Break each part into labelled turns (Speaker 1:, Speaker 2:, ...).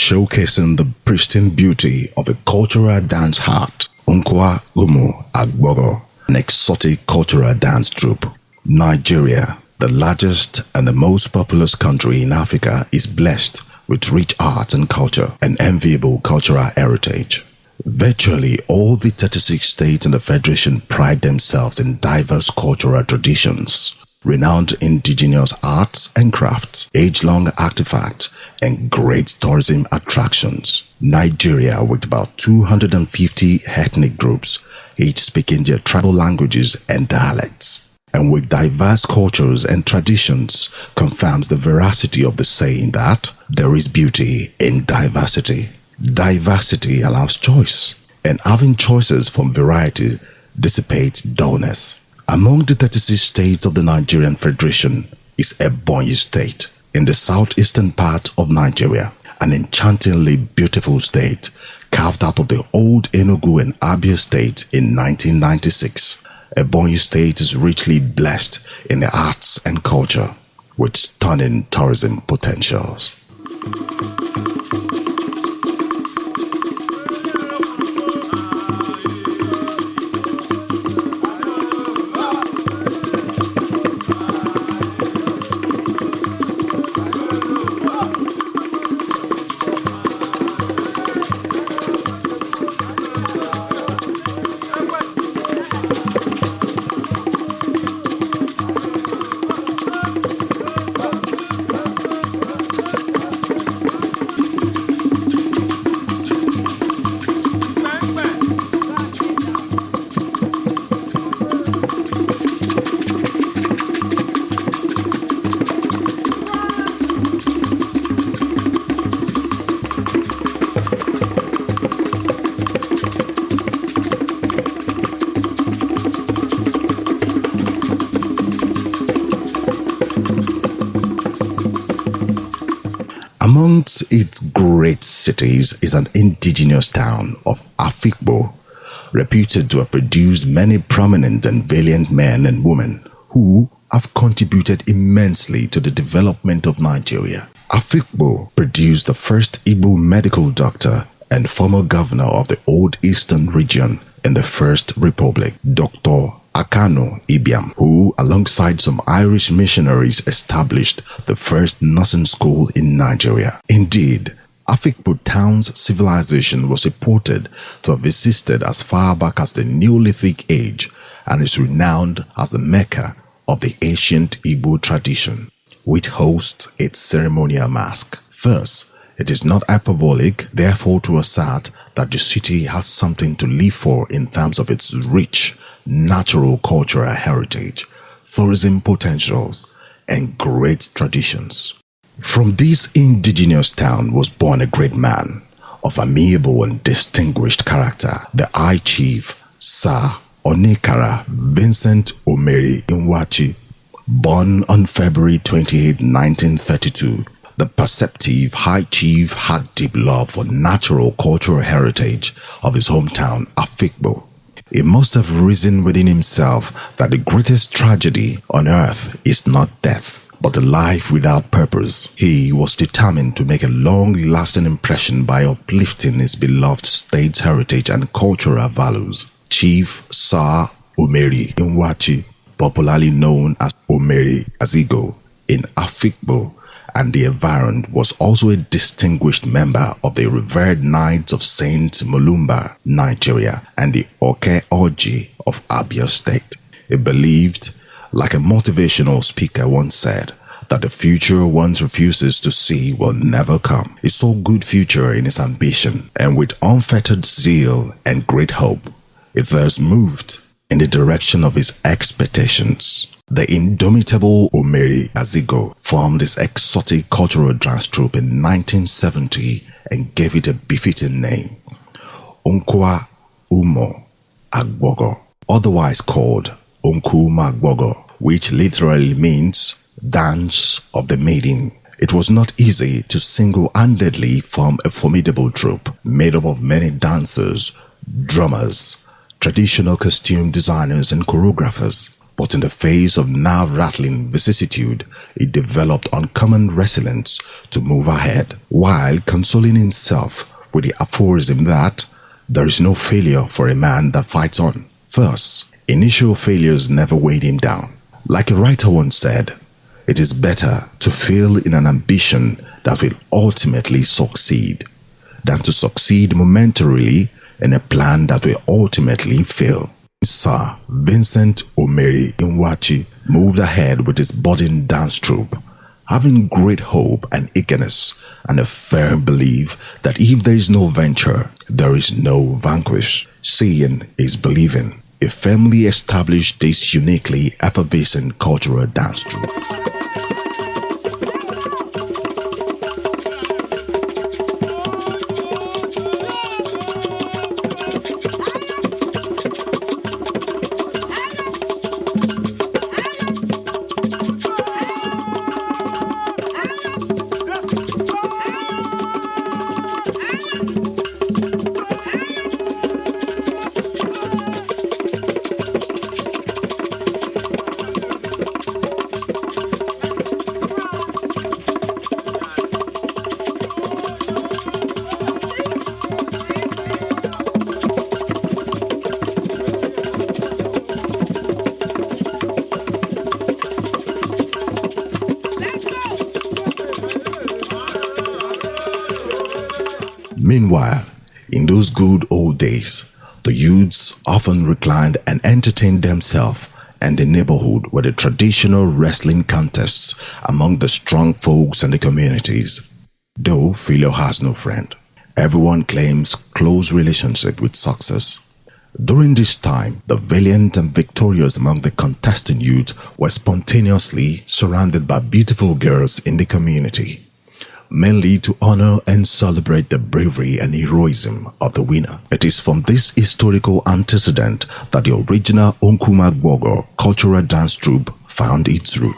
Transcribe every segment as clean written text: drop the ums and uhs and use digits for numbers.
Speaker 1: showcasing the pristine beauty of a cultural dance art. NKWA-UMU-AGBOGHO, an exotic cultural dance troupe. Nigeria, the largest and the most populous country in Africa, is blessed with rich art and culture and enviable cultural heritage. Virtually all the 36 states in the Federation pride themselves in diverse cultural traditions, renowned indigenous arts and crafts, age-long artifacts, and great tourism attractions. Nigeria, with about 250 ethnic groups, each speaking their tribal languages and dialects, and with diverse cultures and traditions, confirms the veracity of the saying that there is beauty in diversity. Diversity allows choice, and having choices from variety dissipates dullness. Among the 36 states of the Nigerian Federation is Ebonyi State, in the southeastern part of Nigeria, an enchantingly beautiful state carved out of the old Enugu and Abia state in 1996. Ebonyi State is richly blessed in the arts and culture, with stunning tourism potentials. Amongst its great cities is an indigenous town of Afikpo, reputed to have produced many prominent and valiant men and women who have contributed immensely to the development of Nigeria. Afikpo produced the first Igbo medical doctor and former governor of the Old Eastern region in the First Republic, Dr. Akano Ibiam, who, alongside some Irish missionaries, established the first nursing school in Nigeria. Indeed, Afikpo town's civilization was reported to have existed as far back as the Neolithic age and is renowned as the Mecca of the ancient Igbo tradition, which hosts its ceremonial masque. Thus, it is not hyperbolic, therefore, to assert that the city has something to live for in terms of its rich natural cultural heritage, tourism potentials, and great traditions. From this indigenous town was born a great man of amiable and distinguished character, the High Chief Sir Onikara Vincent Omeri Nwachi, born on February 28, 1932. The perceptive High Chief had deep love for natural cultural heritage of his hometown, Afikpo. He must have reasoned within himself that the greatest tragedy on earth is not death, but a life without purpose. He was determined to make a long-lasting impression by uplifting his beloved state's heritage and cultural values. Chief Sir Omeri Nwachi, popularly known as Omeri Azigo in Afikpo and the environs, was also a distinguished member of the revered Knights of Saint Mulumba, Nigeria, and the Oke Oji of Abia State. He believed, like a motivational speaker once said, that the future one refuses to see will never come. He saw good future in his ambition, and with unfettered zeal and great hope, he thus moved in the direction of his expectations. The indomitable Omeri Azigo formed this exotic cultural dance troupe in 1970 and gave it a befitting name, NKWA-UMU-AGBOGHO, otherwise called NKWA-UMU-AGBOGHO, which literally means Dance of the Maiden. It was not easy to single-handedly form a formidable troupe made up of many dancers, drummers, traditional costume designers and choreographers. But in the face of nerve-rattling vicissitude, he developed uncommon resilience to move ahead, while consoling himself with the aphorism that there is no failure for a man that fights on. First, initial failures never weighed him down. Like a writer once said, it is better to fail in an ambition that will ultimately succeed than to succeed momentarily in a plan that will ultimately fail. Sir Vincent Omeri-Inwachi moved ahead with his budding dance troupe, having great hope and eagerness and a firm belief that if there is no venture, there is no vanquish. Seeing is believing. He firmly established this uniquely effervescent cultural dance troupe. Meanwhile, in those good old days, the youths often reclined and entertained themselves and the neighborhood with the traditional wrestling contests among the strong folks and the communities. Though failure has no friend, everyone claims close relationship with success. During this time, the valiant and victorious among the contesting youth were spontaneously surrounded by beautiful girls in the community, mainly to honor and celebrate the bravery and heroism of the winner. It is from this historical antecedent that the original NKWA-UMU-AGBOGHO cultural dance troupe found its root.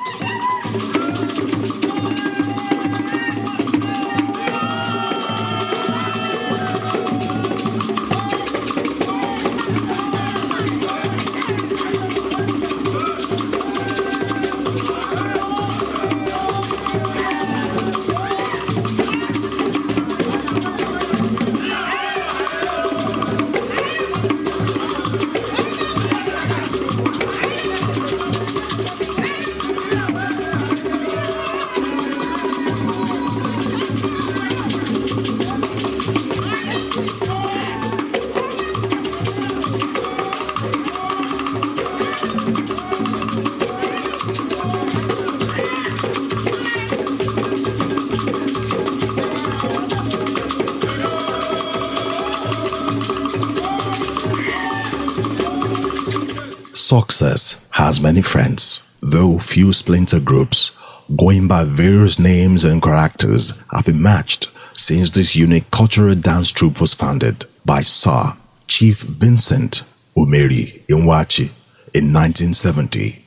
Speaker 1: Success has many friends, though few splinter groups, going by various names and characters, have emerged since this unique cultural dance troupe was founded by Sir Chief Vincent Omeri-Inwachi in 1970.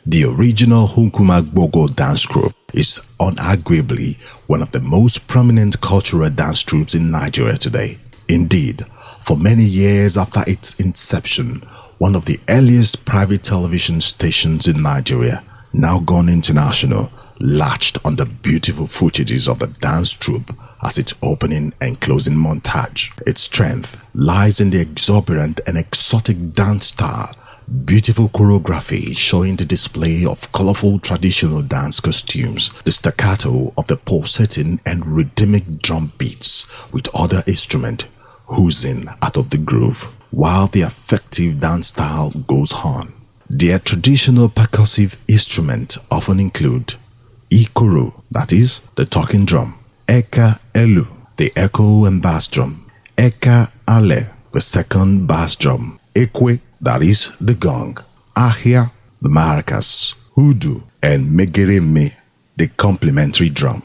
Speaker 1: The original NKWA-UMU-AGBOGHO dance troupe is unarguably one of the most prominent cultural dance troupes in Nigeria today. Indeed, for many years after its inception, one of the earliest private television stations in Nigeria, now gone international, latched on the beautiful footages of the dance troupe as its opening and closing montage. Its strength lies in the exuberant and exotic dance style, beautiful choreography showing the display of colorful traditional dance costumes, the staccato of the pulsating and rhythmic drum beats with other instruments oozing out of the groove, while the effective dance style goes on. Their traditional percussive instruments often include ikoro, that is, the talking drum, eka elu, the echo and bass drum, eka ale, the second bass drum, ekwe, that is, the gong, ahia, the maracas, hudu, and megereme, the complementary drum.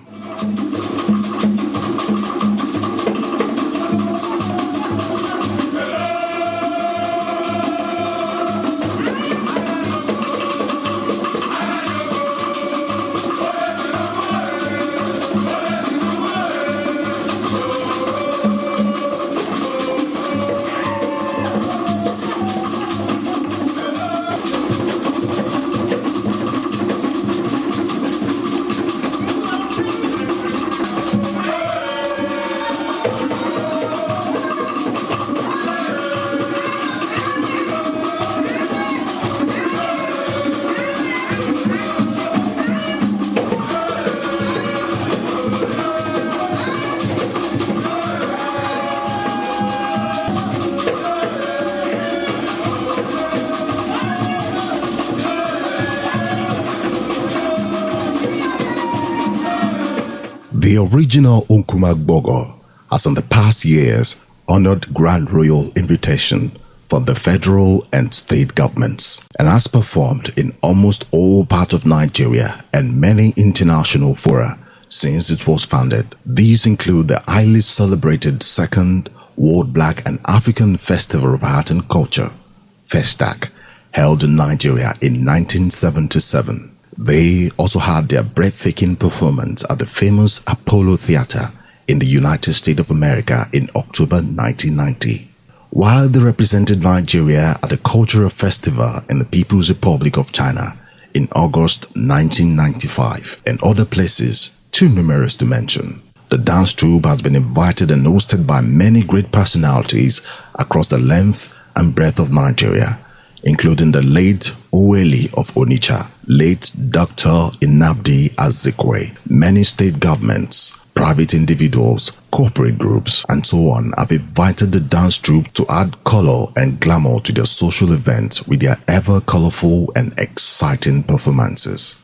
Speaker 1: The original NKWA-UMU-AGBOGHO has in the past years honored grand royal invitation from the federal and state governments and has performed in almost all parts of Nigeria and many international fora since it was founded. These include the highly celebrated second World Black and African Festival of Art and Culture, FESTAC, held in Nigeria in 1977. They also had their breathtaking performance at the famous Apollo Theater in the United States of America in October 1990. While they represented Nigeria at the Cultural Festival in the People's Republic of China in August 1995 and other places too numerous to mention. The dance troupe has been invited and hosted by many great personalities across the length and breadth of Nigeria, including the late Oweli of Onitsha, late Dr. Nnamdi Azikiwe. Many state governments, private individuals, corporate groups, and so on have invited the dance troupe to add color and glamour to their social events with their ever colorful and exciting performances.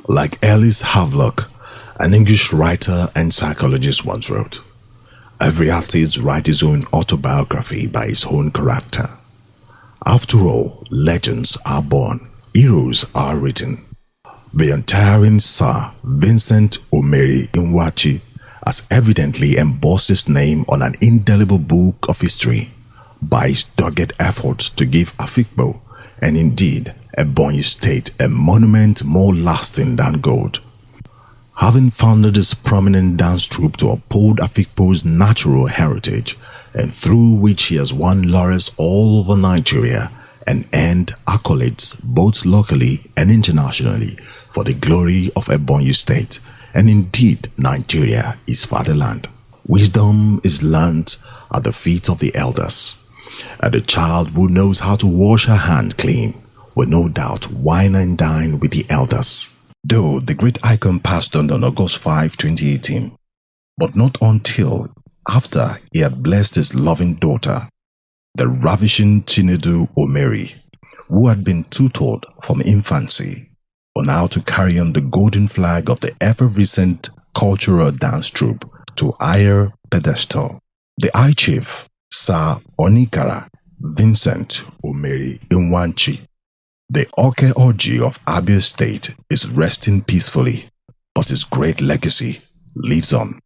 Speaker 1: Like Ellis Havelock, an English writer and psychologist once wrote, "Every artist writes his own autobiography by his own character. After all, legends are born, heroes are written." The untiring Sir Vincent Omeri Nwachi has evidently embossed his name on an indelible book of history by his dogged efforts to give Afikpo, and indeed Ebonyi State, a monument more lasting than gold. Having founded this prominent dance troupe to uphold Afikpo's natural heritage, and through which he has won laurels all over Nigeria and earned accolades both locally and internationally for the glory of Ebonyi State, and indeed Nigeria, his fatherland. Wisdom is learnt at the feet of the elders, and the child who knows how to wash her hand clean will no doubt wine and dine with the elders. Though the great icon passed on August 5, 2018, but not until after he had blessed his loving daughter, the ravishing Chinedu Omeri, who had been tutored from infancy on how to carry on the golden flag of the ever-recent cultural dance troupe to higher pedestal. The High Chief, Sir Onikara Vincent Omeri Nwachi, the Oke Oji of Abia State, is resting peacefully, but his great legacy lives on.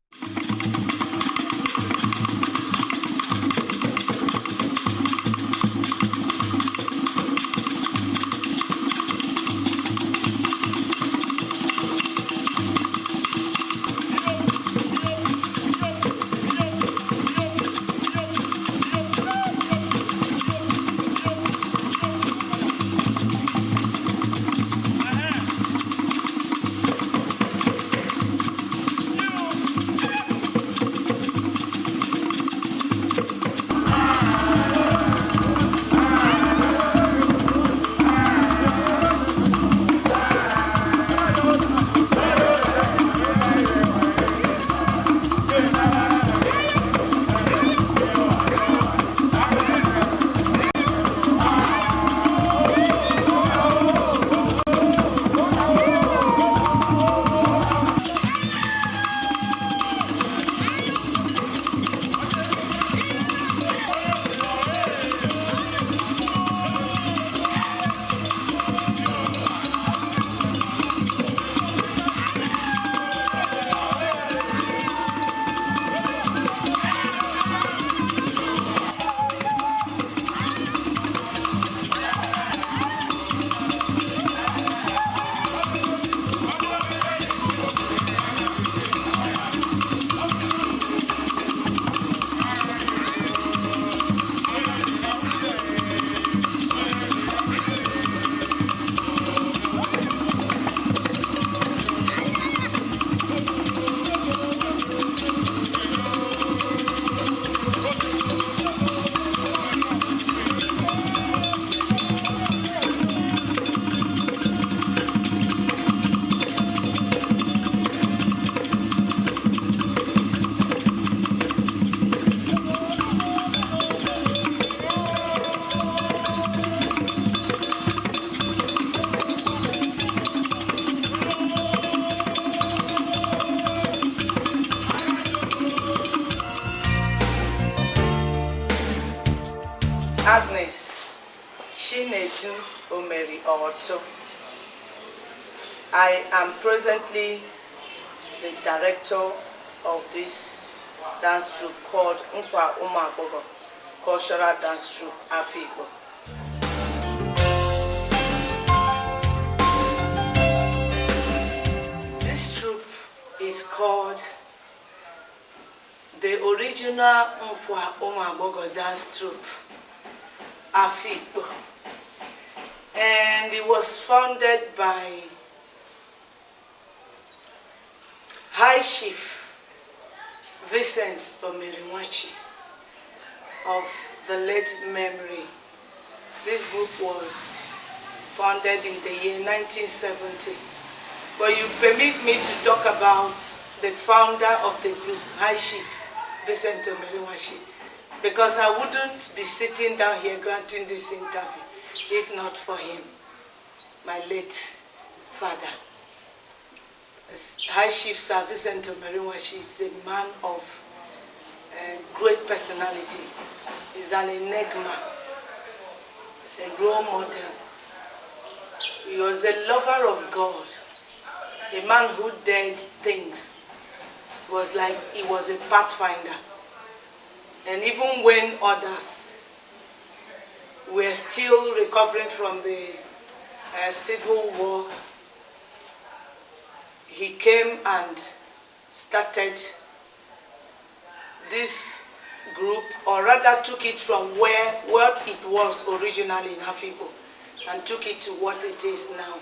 Speaker 2: Owoto. I am presently the director of this dance troupe called NKWA-UMU-AGBOGHO, Cultural Dance Troupe Afikpo. This troupe is called the original NKWA-UMU-AGBOGHO dance troupe Afikpo, and it was founded by High Chief Vincent Omeriwachi of the late memory. This group was founded in the year 1970. But you permit me to talk about the founder of the group, High Chief Vincent Omeriwachi, because I wouldn't be sitting down here granting this interview if not for him, my late father. High Chief Sir Vincent Omeriwachi is a man of great personality. He's an enigma. He's a role model. He was a lover of God, a man who dared things. It was like he was a pathfinder. And even when others were still recovering from the Civil War, he came and started this group, or rather took it from what it was originally in Afikpo and took it to what it is now.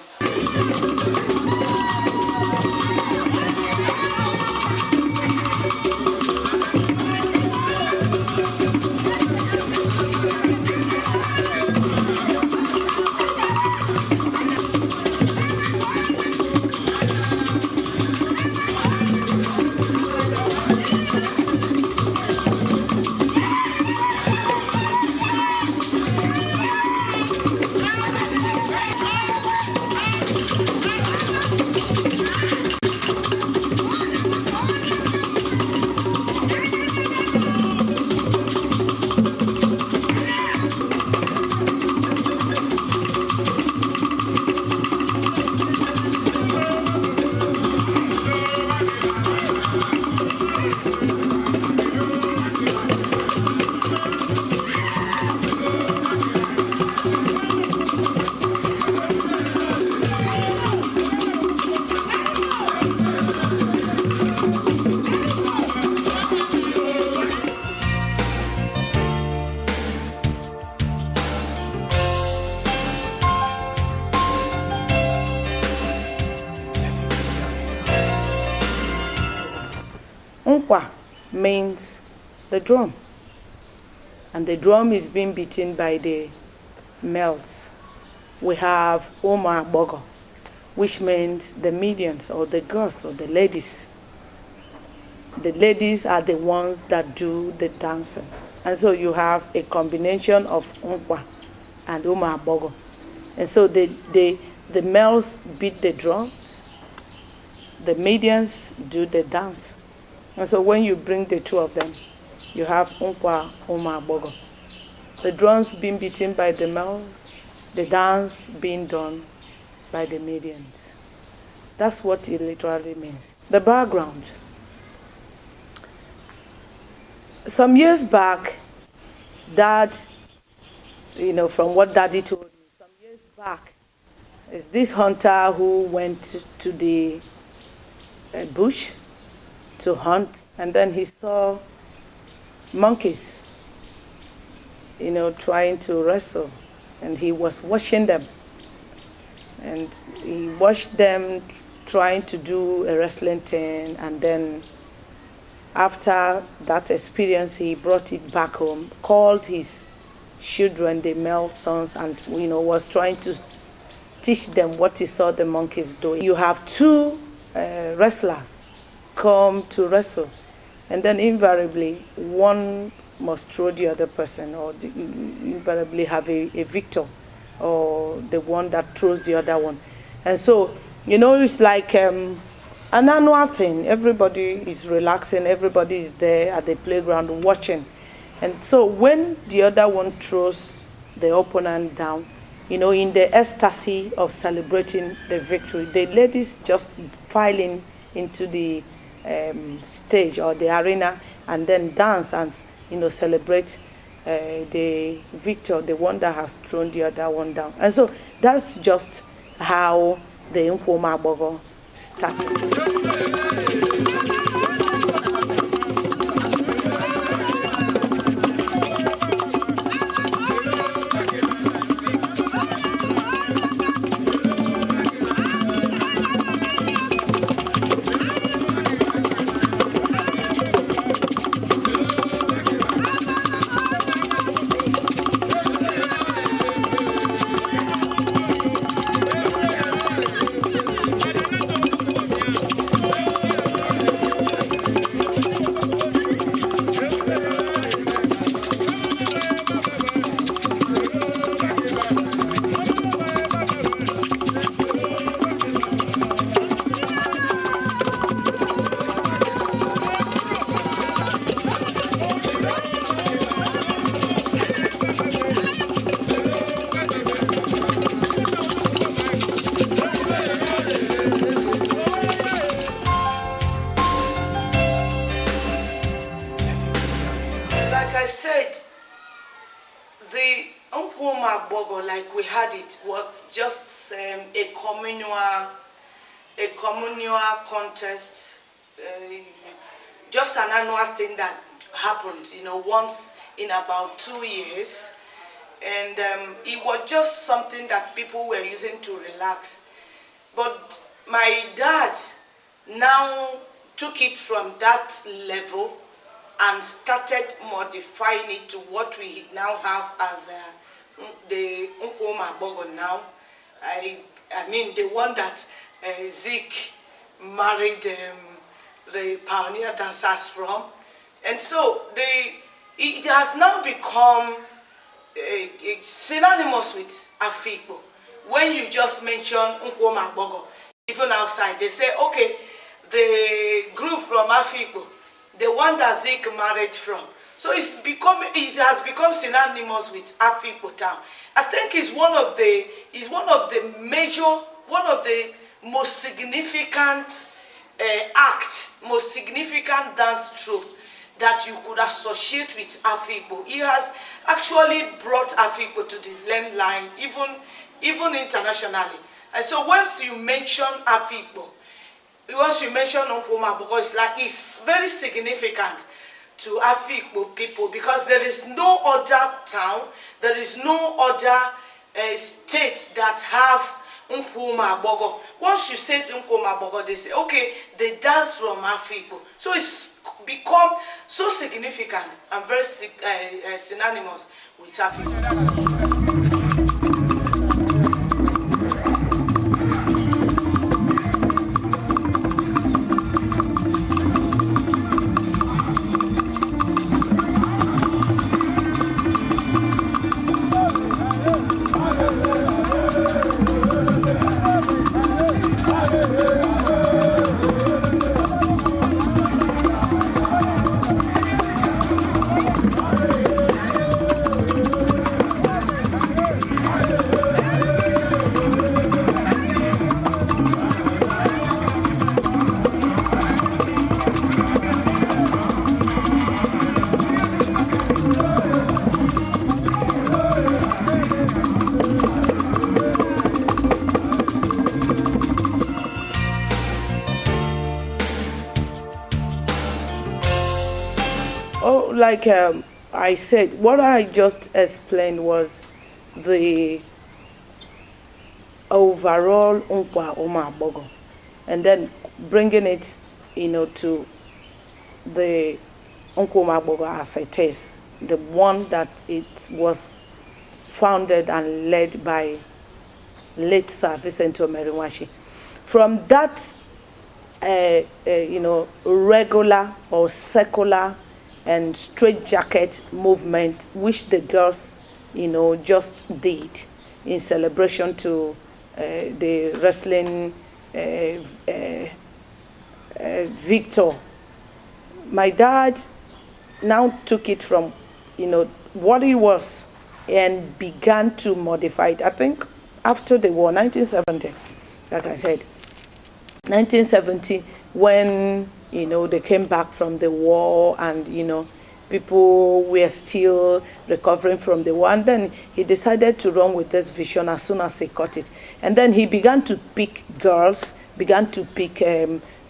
Speaker 2: Nkwa means the drum, and the drum is being beaten by the males. We have UMU-AGBOGHO, which means the medians, or the girls, or the ladies. The ladies are the ones that do the dancing, and so you have a combination of Nkwa and UMU-AGBOGHO. And so the males beat the drums, the medians do the dance. And so when you bring the two of them, you have NKWA-UMU-AGBOGHO. The drums being beaten by the males, the dance being done by the medians. That's what it literally means. The background. Some years back, Dad, from what Daddy told me, some years back, is this hunter who went to the bush to hunt, and then he saw monkeys, trying to wrestle, and he was watching them, and he watched them trying to do a wrestling thing, and then after that experience, he brought it back home, called his children, the male sons, and was trying to teach them what he saw the monkeys doing. You have two wrestlers come to wrestle, and then invariably one must throw the other person, or invariably have a victor, or the one that throws the other one. And so it's like an annual thing. Everybody is relaxing, everybody is there at the playground watching. And so when the other one throws the opponent down, you know, in the ecstasy of celebrating the victory, the ladies just filing into the stage or the arena and then dance and, you know, celebrate the victor, the one that has thrown the other one down. And so that's just how the NKWA-UMU-AGBOGHO started. I said, the NKWA-UMU-AGBOGHO, like we had it, was just a communal contest, just an annual thing that happened, you know, once in about 2 years. And it was just something that people were using to relax. But my dad now took it from that level and started modifying it to what we now have as the NKWA-UMU-AGBOGHO now. I mean the one that Zeke married the pioneer dancers from. And so it has now become synonymous with Afikpo. When you just mention NKWA-UMU-AGBOGHO, even outside, they say, okay, the group from Afikpo, the one that Zeke married from. So it has become synonymous with Afikpo town. I think it's one of the most significant acts, most significant dance troupe that you could associate with Afikpo. It has actually brought Afikpo to the limelight, even internationally. And so once you mention Afikpo, once you mention NKWA-UMU-AGBOGHO, it's very significant to Afikpo people, because there is no other town, there is no other state that have NKWA-UMU-AGBOGHO. Once you say NKWA-UMU-AGBOGHO, they say, okay, they dance from Afikpo. So it's become so significant and very synonymous with Afikpo. Oh, like I said, what I just explained was the overall NKWA-UMU-AGBOGHO, and then bringing it, you know, to the NKWA-UMU-AGBOGHO as it is, the one that it was founded and led by late Sir Vincent Omeriwashi. From that, you know, regular or secular and straitjacket movement, which the girls, you know, just did in celebration to the wrestling victor. My dad now took it from, you know, what he was and began to modify it. I think after the war, 1970, like I said, 1970, when, they came back from the war and, people were still recovering from the war. And then he decided to run with this vision as soon as he got it. And then he began to pick girls, began to pick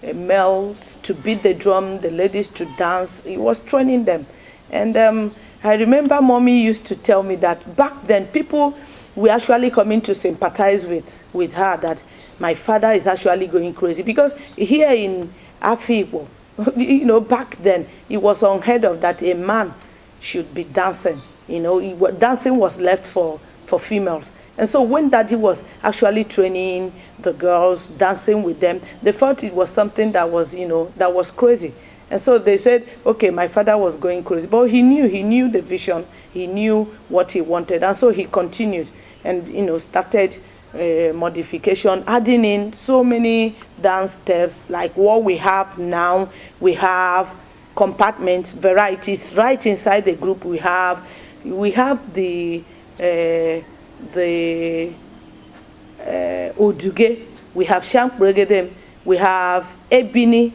Speaker 2: males to beat the drum, the ladies to dance. He was training them. And I remember Mommy used to tell me that back then people were actually coming to sympathize with her, that my father is actually going crazy. Because here in Afikpo, back then, it was unheard of that a man should be dancing. Dancing was left for females. And so when Daddy was actually training the girls, dancing with them, they thought it was something that was, that was crazy. And so they said, okay, my father was going crazy. But he knew the vision. He knew what he wanted. And so he continued and, started modification, adding in so many dance steps like what we have now. We have compartments, varieties. Right inside the group we have the Oduge, we have Shankbregedem, we have Ebini,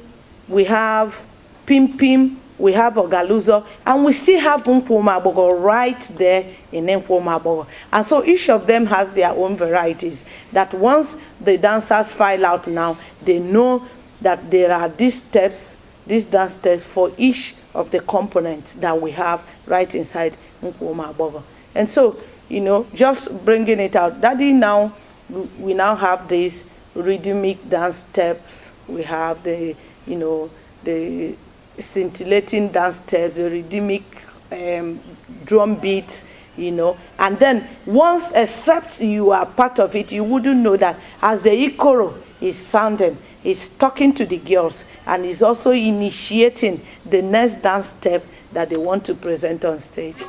Speaker 2: we have Pim Pim, we have Ogaluzo, and we still have NKWA-UMU-AGBOGHO right there in NKWA-UMU-AGBOGHO. And so each of them has their own varieties, that once the dancers file out now, they know that there are these steps, these dance steps for each of the components that we have right inside NKWA-UMU-AGBOGHO. And so, just bringing it out, Daddy now, we now have these rhythmic dance steps. We have the, the scintillating dance steps, the rhythmic drum beats, and then once, except you are part of it, you wouldn't know that as the ikoro is sounding, he's talking to the girls and is also initiating the next dance step that they want to present on stage.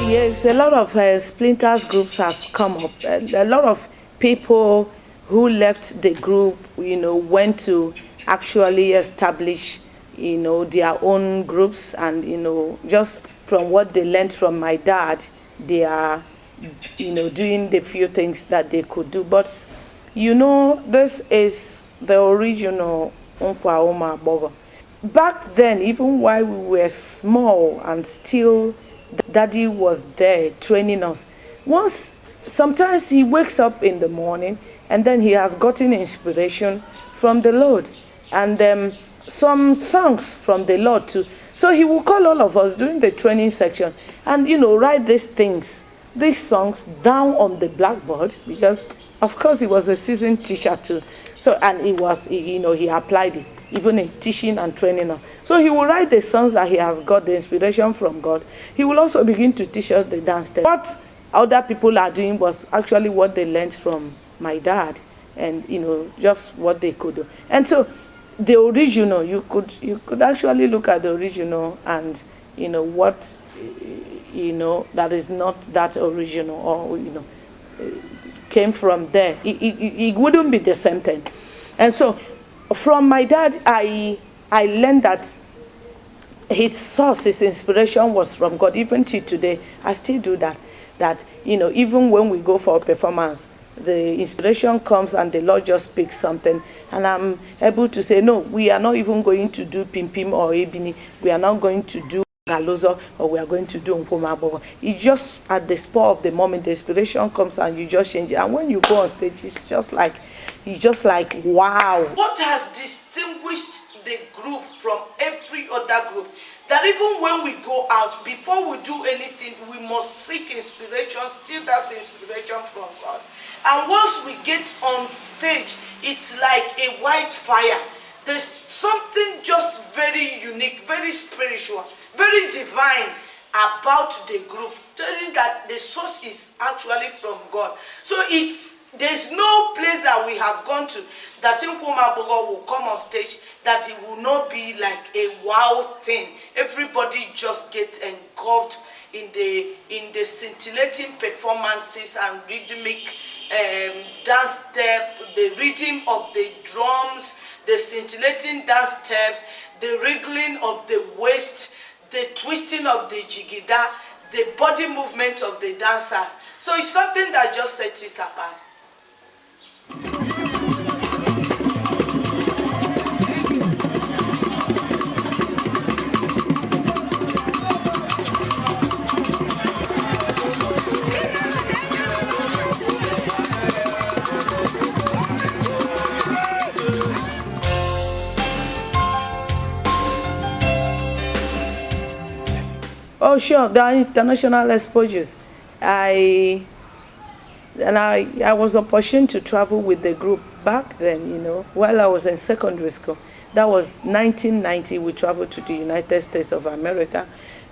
Speaker 2: Yes, a lot of splinters groups has come up. A lot of people who left the group, went to actually establish, their own groups, and just from what they learned from my dad, they are, doing the few things that they could do. But this is the original NKWA-UMU-AGBOGHO. Back then, even while we were small and still Daddy was there training us. Sometimes he wakes up in the morning and then he has gotten inspiration from the Lord and some songs from the Lord too. So he will call all of us during the training section and write these songs down on the blackboard, because of course he was a seasoned teacher too. So, and he applied it even in teaching and training us. So he will write the songs that he has got the inspiration from God. He will also begin to teach us the dance steps. What other people are doing was actually what they learned from my dad, and just what they could do. And so the original, you could actually look at the original and what that is not that original, or came from there. It wouldn't be the same thing. And so from my dad, I learned that his source, his inspiration was from God. Even till today, I still do that. That even when we go for a performance, the inspiration comes and the Lord just speaks something, and I'm able to say, no, we are not even going to do Pimpim or Ebini. We are not going to do Galozo, or we are going to do NKWA-UMU-AGBOGHO. It's just at the spur of the moment, the inspiration comes and you just change it. And when you go on stage, it's just like wow. What has distinguished the group from every other group? That even when we go out, before we do anything, we must seek inspiration, steal that inspiration from God. And once we get on stage, it's like a white fire. There's something just very unique, very spiritual, very divine about the group, telling that the source is actually from God. So there's no place that we have gone to that NKWA-UMU-AGBOGHO will come on stage that it will not be like a wow thing. Everybody just gets engulfed in the scintillating performances and rhythmic dance step, the rhythm of the drums, the scintillating dance steps, the wriggling of the waist, the twisting of the jigida, the body movement of the dancers. So it's something that just sets it apart. Oh, sure, there are international exposures. I was opportune to travel with the group back then, you know, while I was in secondary school. That was 1990. We traveled to the United States of America,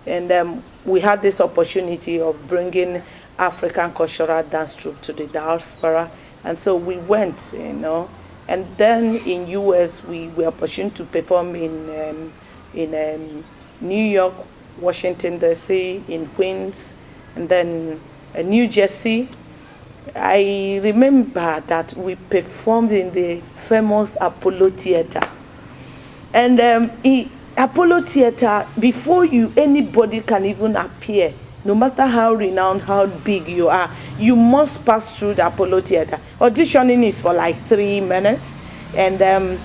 Speaker 2: and we had this opportunity of bringing African cultural dance troupe to the diaspora, and so we went, you know. And then in US, we were opportune to perform in New York, Washington, D.C., in Queens, and then New Jersey. I remember that we performed in the famous Apollo Theater. And Apollo Theater, before anybody can even appear, no matter how renowned, how big you are, you must pass through the Apollo Theater. Auditioning is for like 3 minutes, and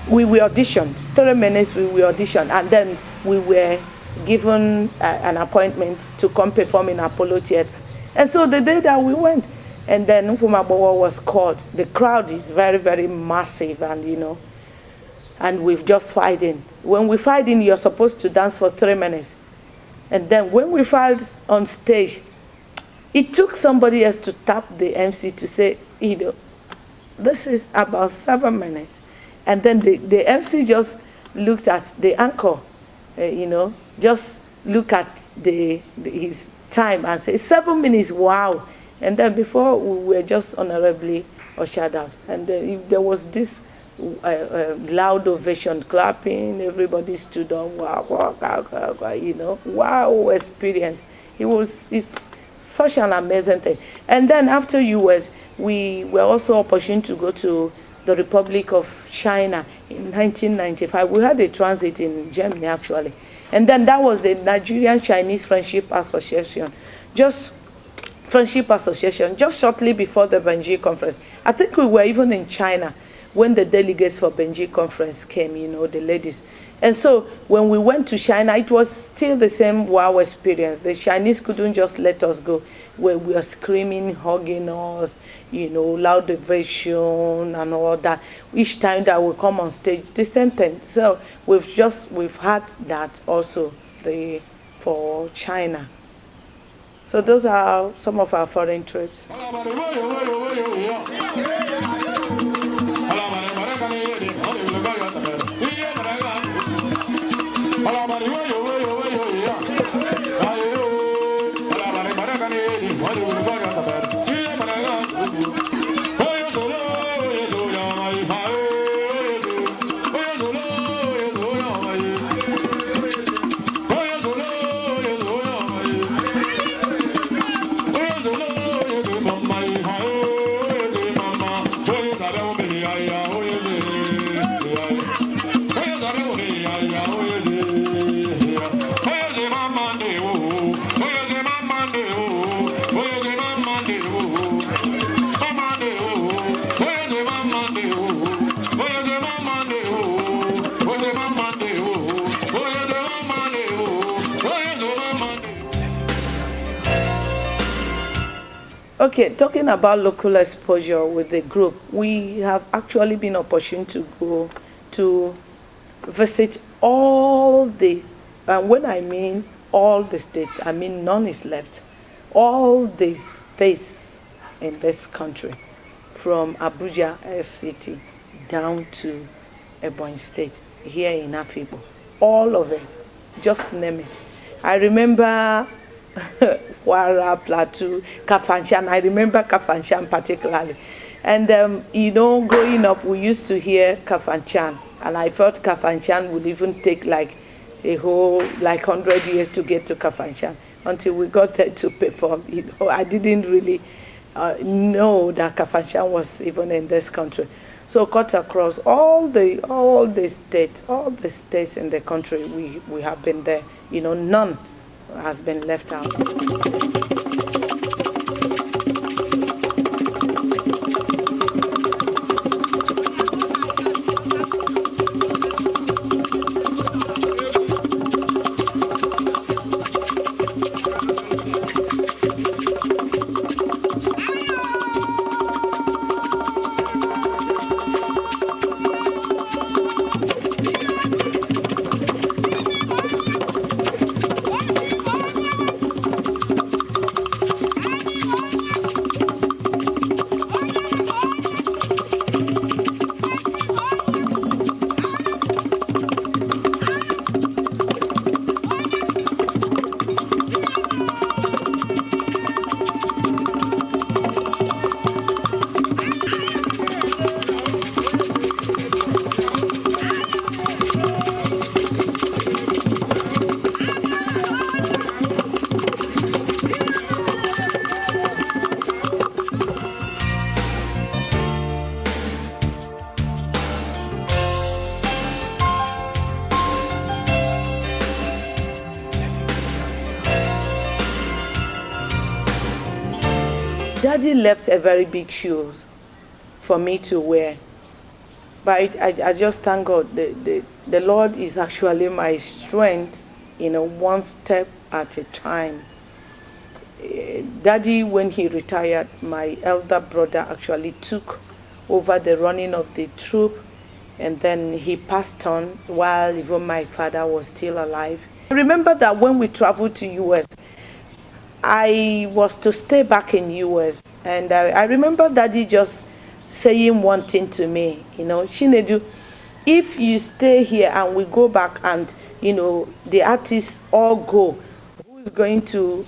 Speaker 2: we were auditioned. 3 minutes we were auditioned, and then we were given an appointment to come perform in Apollo Theater. And so the day that we went, and then NKWA-UMU-AGBOGHO was called. The crowd is very, very massive, and you know, and we've just filed in. When we filed in, you're supposed to dance for 3 minutes. And then when we filed on stage, it took somebody else to tap the MC to say, you know, this is about 7 minutes. And then the MC just looked at the anchor, you know, just look at his time and say, 7 minutes, wow. And then before we were just honorably ushered out. And there was this loud ovation, clapping, everybody stood up, wow, wow, wow, wow, you know, wow experience. It's such an amazing thing. And then after US, we were also opportune to go to the Republic of China in 1995. We had a transit in Germany, actually. And then that was the Nigerian Chinese Friendship Association. Just shortly before the Benji conference. I think we were even in China when the delegates for Benji conference came, you know, the ladies. And so when we went to China, it was still the same wow experience. The Chinese couldn't just let us go, where we were screaming, hugging us, you know, loud ovation and all that. Each time that we come on stage, the same thing. So we've had that also for China. So those are some of our foreign trips.
Speaker 3: My
Speaker 2: Okay, talking about local exposure with the group, we have actually been opportune to go to visit all the, and when I mean all the states, I mean none is left. All the states in this country, from Abuja FCT down to Ebonyi State, here in Afikpo, all of it, just name it. I remember Kwara, Plateau, Kafanchan. I remember Kafanchan particularly. And, growing up, we used to hear Kafanchan. And I thought Kafanchan would even take like a whole, 100 years to get to Kafanchan until we got there to perform. I didn't really know that Kafanchan was even in this country. So cut across all the states in the country, we have been there. None has been left out. Daddy left a very big shoes for me to wear. But I just thank God. The Lord is actually my strength, one step at a time. Daddy, when he retired, my elder brother actually took over the running of the troupe, and then he passed on while even my father was still alive. I remember that when we traveled to US, I was to stay back in US, and I remember Daddy just saying one thing to me, Chinedu, if you stay here and we go back and, the artists all go, who is going to,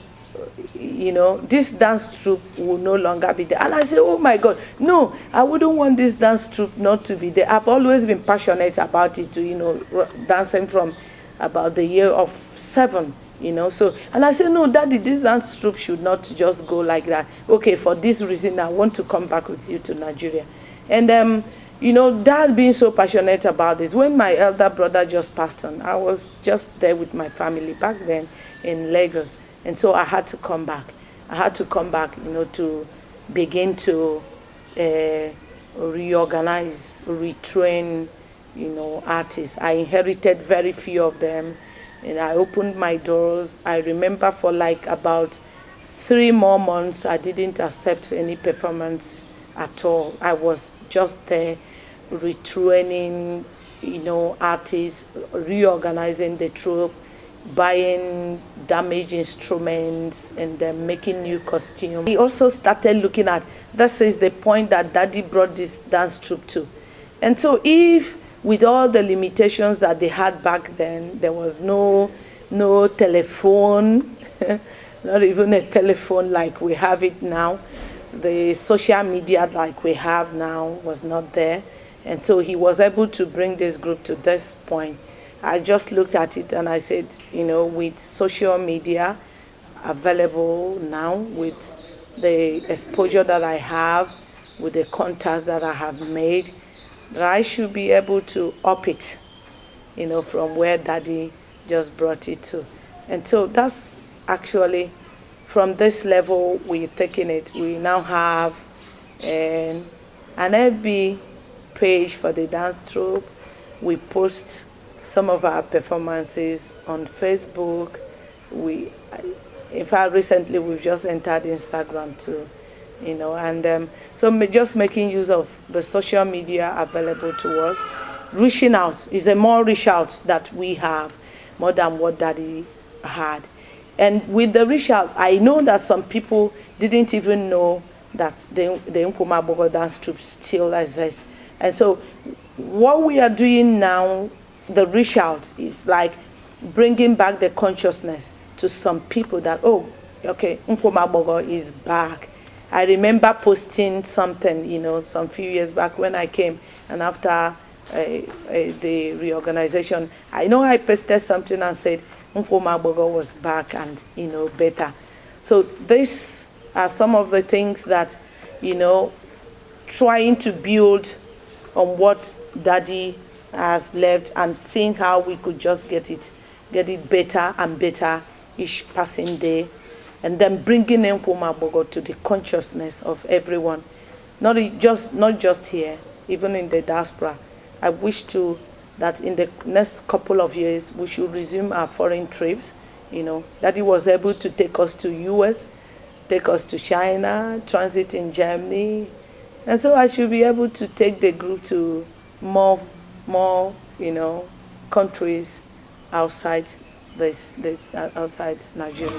Speaker 2: this dance troupe will no longer be there. And I said, oh my God, no, I wouldn't want this dance troupe not to be there. I've always been passionate about it, dancing from about the year of 7. So, and I said, no, Daddy, this dance troupe should not just go like that. Okay, for this reason, I want to come back with you to Nigeria. And, Dad being so passionate about this, when my elder brother just passed on, I was just there with my family back then in Lagos. And so I had to come back. I had to come back, to begin to reorganize, retrain, artists. I inherited very few of them. And I opened my doors. I remember for about 3 more months, I didn't accept any performance at all. I was just there retraining, artists, reorganizing the troupe, buying damaged instruments, and then making new costumes. He also started looking at, this is the point that Daddy brought this dance troupe to. And so if with all the limitations that they had back then, there was no telephone, not even a telephone like we have it now. The social media like we have now was not there. And so he was able to bring this group to this point. I just looked at it and I said, with social media available now, with the exposure that I have, with the contacts that I have made, that I should be able to up it, from where Daddy just brought it to. And so that's actually, from this level, we're taking it. We now have an FB page for the dance troupe. We post some of our performances on Facebook. In fact, recently we've just entered Instagram too. and so just making use of the social media available to us, reaching out is a more reach out that we have more than what Daddy had. And with the reach out, I know that some people didn't even know that the NKWA-UMU-AGBOGHO dance troupe still exists. And so what we are doing now, the reach out, is like bringing back the consciousness to some people that, oh, okay, NKWA-UMU-AGBOGHO is back. I remember posting something, some few years back when I came, and after the reorganization, I know I posted something and said NKWA-UMU-AGBOGHO was back and, better. So these are some of the things that, trying to build on what Daddy has left and seeing how we could just get it better and better each passing day, and then bringing NKWA-UMU-AGBOGHO to the consciousness of everyone, not just here, even in the diaspora. I wish that in the next couple of years we should resume our foreign trips. Daddy was able to take us to US, take us to China, transit in Germany, and so I should be able to take the group to more countries outside outside Nigeria.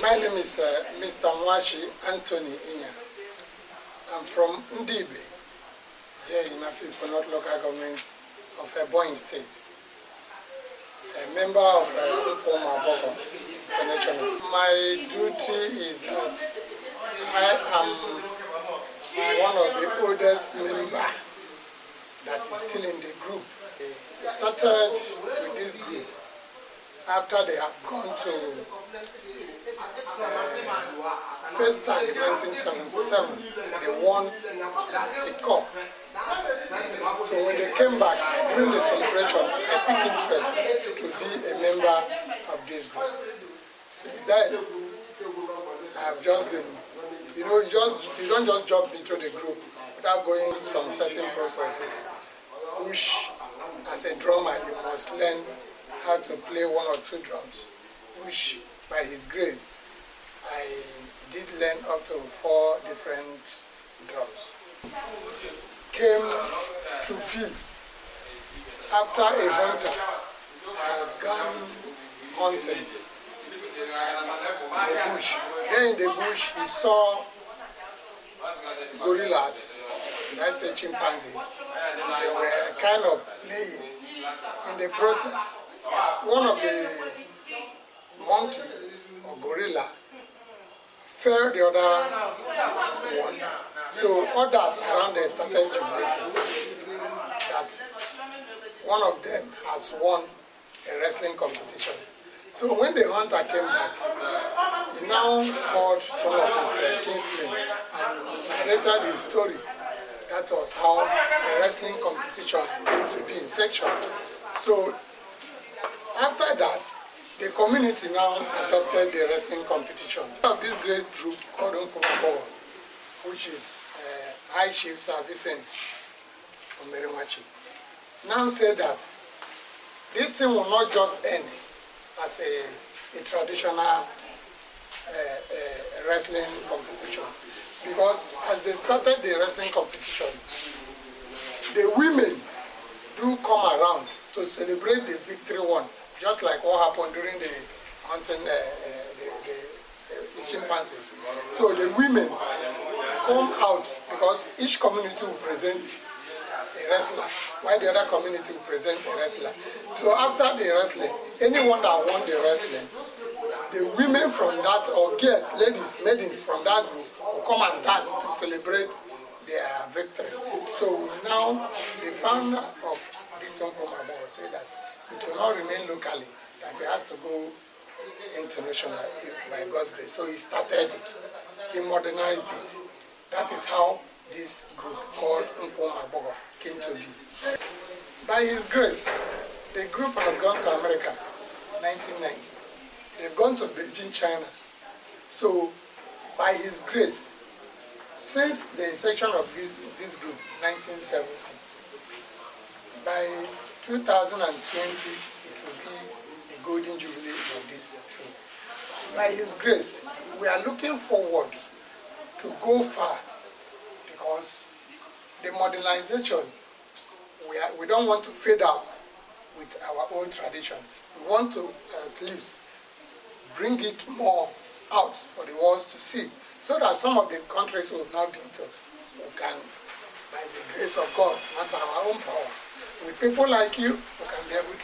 Speaker 3: My name is Mr. Mwashi Anthony Inya. I'm from Ndibe, here in Afikpo North Local Government of Ebonyi State. A member of NKWA-UMU-AGBOGHO International. My duty is that I am one of the oldest members that is still in the group. They started with this group after they have gone to first time in 1977. They won the cup. So when they came back during the celebration, I took interest to be a member of this group. Since then, I have just been, you don't just jump into the group without going through some certain processes, which as a drummer you must learn how to play one or two drums, which by his grace I did learn up to 4 different drums. Came Troupe after a hunter has gone hunting in the bush. Then in the bush he saw gorillas, let's say chimpanzees. They were kind of playing. In the process, one of the monkey or gorilla fell the other one. So others around there started jubilating that one of them has won a wrestling competition. So when the hunter came back, he now called some of his kinsmen and narrated his story. That was how the wrestling competition came to be in section. So after that, the community now adopted the wrestling competition. This great group called NKWA-UMU-AGBOGHO, which is High Chief Sir Vincent Omeremachi, now said that this thing will not just end as a traditional wrestling competition, because as they started the wrestling competition, the women do come around to celebrate the victory won just like what happened during the hunting the chimpanzees. So the women come out because each community will present a wrestler, while the other community will present a wrestler. So after the wrestling, anyone that won the wrestling, the women from that, or girls, ladies, maidens from that group will come and dance to celebrate their victory. So now the founder of this NKWA-UMU-AGBOGHO said that it will not remain locally, that it has to go international by God's grace. So he started it, he modernized it. That is how this group called NKWA-UMU-AGBOGHO came to be. By his grace, the group has gone to America, 1990. They've gone to Beijing, China. So by his grace, since the inception of this group, 1970, by 2020, it will be the golden jubilee of this troupe. By his grace, we are looking forward to go far, because the modernization, we don't want to fade out with our old tradition. We want to at least bring it more out for the world to see, so that some of the countries we have not been to, we can, by the grace of God, not by our own power, with people like you, we can be able